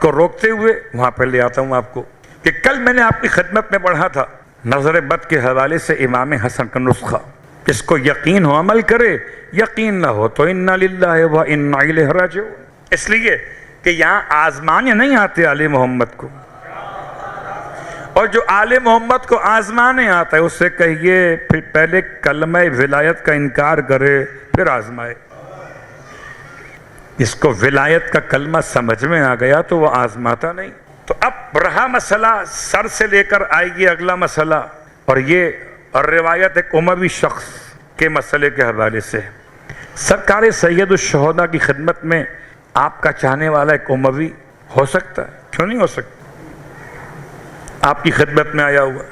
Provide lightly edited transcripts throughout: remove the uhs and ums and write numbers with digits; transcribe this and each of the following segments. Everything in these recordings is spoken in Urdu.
کو روکتے ہوئے وہاں پر لے آتا ہوں آپ کو کہ کل میں نے آپ کی خدمت میں پڑھا تھا نظر بد کے حوالے سے امام حسن کا نسخہ، جس کو یقین ہو عمل کرے، یقین نہ ہو تو انا للہ و انا الیہ راجعون۔ اس لیے کہ یہاں آزمانے نہیں آتے آل محمد کو، اور جو آل محمد کو آزمانے آتا ہے اس سے کہیے پھر پہلے کلمہ ولایت کا انکار کرے پھر آزمائے۔ اس کو ولایت کا کلمہ سمجھ میں آ گیا تو وہ آزماتا نہیں۔ تو اب رہا مسئلہ سر سے لے کر آئیے اگلا مسئلہ، اور یہ روایت ایک اموی شخص کے مسئلے کے حوالے سے۔ سرکار سید الشہداء کی خدمت میں آپ کا چاہنے والا ایک اموی ہو سکتا ہے؟ کیوں نہیں ہو سکتا؟ آپ کی خدمت میں آیا ہوا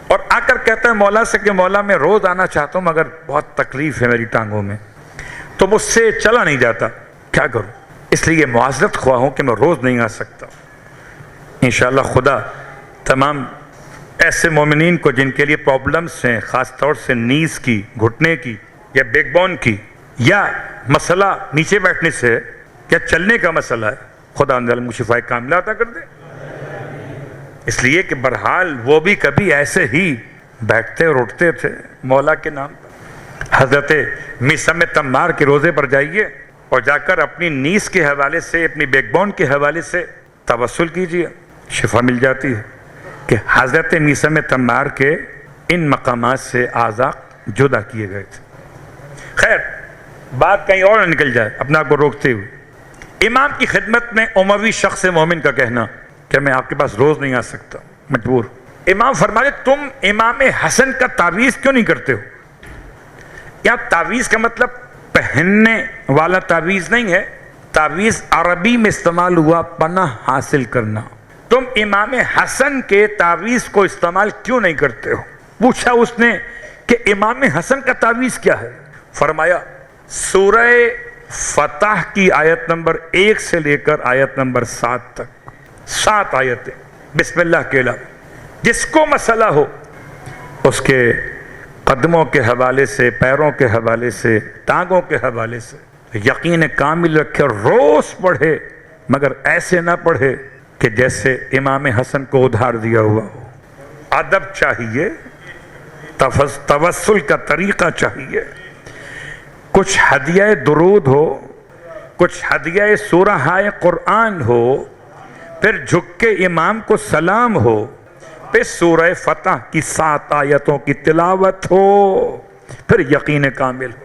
اور آ کر کہتا ہے مولا سے کہ مولا میں روز آنا چاہتا ہوں مگر بہت تکلیف ہے میری ٹانگوں میں، تو مجھ سے چلا نہیں جاتا، کیا کروں؟ اس لیے معذرت خواہ ہوں کہ میں روز نہیں آ سکتا۔ انشاءاللہ خدا تمام ایسے مومنین کو جن کے لیے پرابلمز ہیں، خاص طور سے نیز کی، گھٹنے کی یا بیک بون کی، یا مسئلہ نیچے بیٹھنے سے یا چلنے کا مسئلہ ہے، خدا ان کو شفائے کاملہ عطا کر دے۔ اس لیے کہ برحال وہ بھی کبھی ایسے ہی بیٹھتے اور اٹھتے تھے مولا کے نام پر۔ حضرت میثم تمار کے روزے پر جائیے اور جا کر اپنی نیز کے حوالے سے، اپنی بیک بون کے حوالے سے توسل کیجیے، شفا مل جاتی ہے۔ کہ حضرت میثم تمار کے ان مقامات سے اعضاء جدا کیے گئے تھے۔ خیر بات کہیں اور نکل جائے اپنا کو روکتے ہوئے، امام کی خدمت میں اموی شخص مومن کا کہنا کہ میں آپ کے پاس روز نہیں آ سکتا، مجبور۔ امام فرمائے تم امام حسن کا تعویذ کیوں نہیں کرتے ہو؟ یا تعویذ کا مطلب پہننے والا تعویذ نہیں ہے، تعویذ عربی میں استعمال ہوا پناہ حاصل کرنا۔ تم امام حسن کے تعویذ کو استعمال کیوں نہیں کرتے ہو؟ پوچھا اس نے کہ امام حسن کا تعویذ کیا ہے؟ فرمایا سورہ فتح کی آیت نمبر 1 سے لے کر آیت نمبر 7 تک، 7 آیتیں بسم اللہ کے علاوہ، جس کو مسئلہ ہو اس کے قدموں کے حوالے سے، پیروں کے حوالے سے، ٹانگوں کے حوالے سے یقین کامل رکھے، روز پڑھے، مگر ایسے نہ پڑھے کہ جیسے امام حسن کو ادھار دیا ہوا ہو۔ ادب چاہیے، توسل کا طریقہ چاہیے، کچھ ہدیہ درود ہو، کچھ ہدیہ سورہ قرآن ہو، پھر جھک کے امام کو سلام ہو، پھر سورہ فتح کی 7 آیتوں کی تلاوت ہو، پھر یقین کامل ہو۔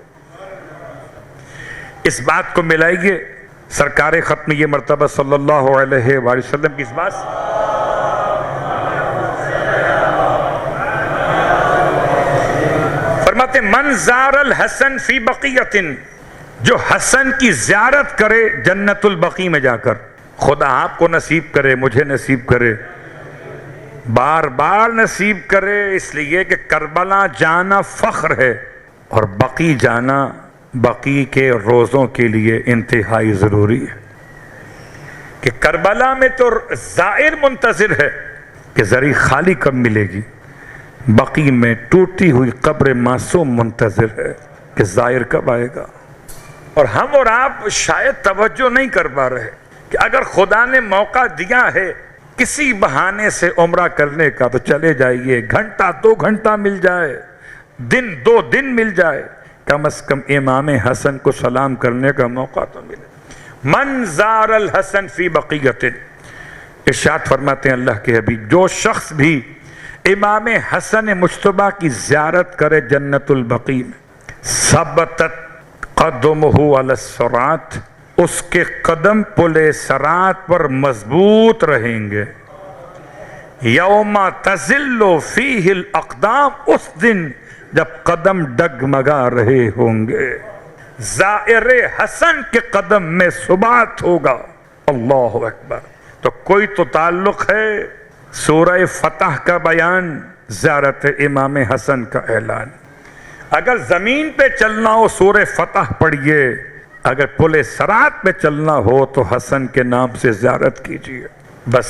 اس بات کو ملائیے سرکار ختم یہ مرتبہ صلی اللہ علیہ وآلہ وسلم کی اس بات سے۔ فرماتے من زار الحسن فی بقیۃ، جو حسن کی زیارت کرے جنت البقیع میں جا کر، خدا آپ کو نصیب کرے، مجھے نصیب کرے، بار بار نصیب کرے، اس لیے کہ کربلا جانا فخر ہے اور بقیع جانا بقیع کے روزوں کے لیے انتہائی ضروری ہے۔ کہ کربلا میں تو زائر منتظر ہے کہ زری خالی کب ملے گی، بقیع میں ٹوٹی ہوئی قبر معصوم منتظر ہے کہ زائر کب آئے گا۔ اور ہم اور آپ شاید توجہ نہیں کر پا رہے کہ اگر خدا نے موقع دیا ہے کسی بہانے سے عمرہ کرنے کا تو چلے جائیے، گھنٹہ 2 گھنٹہ مل جائے، دن 2 دن مل جائے، کم از کم امام حسن کو سلام کرنے کا موقع تو ملے۔ من زار الحسن فی بقیۃ، ارشاد فرماتے ہیں اللہ کے حبیب جو شخص بھی امام حسن مجتبیٰ کی زیارت کرے جنت البقیع میں، ثبتت قدمہ علی الصراط، اس کے قدم پل صراط پر مضبوط رہیں گے۔ یوم تزل فیہ الاقدام، اس دن جب قدم ڈگمگا رہے ہوں گے، زائر حسن کے قدم میں ثبات ہوگا۔ اللہ اکبر۔ تو کوئی تو تعلق ہے، سورہ فتح کا بیان، زیارت امام حسن کا اعلان۔ اگر زمین پہ چلنا ہو سورہ فتح پڑھیے، اگر پل صراط پہ چلنا ہو تو حسن کے نام سے زیارت کیجیے۔ بس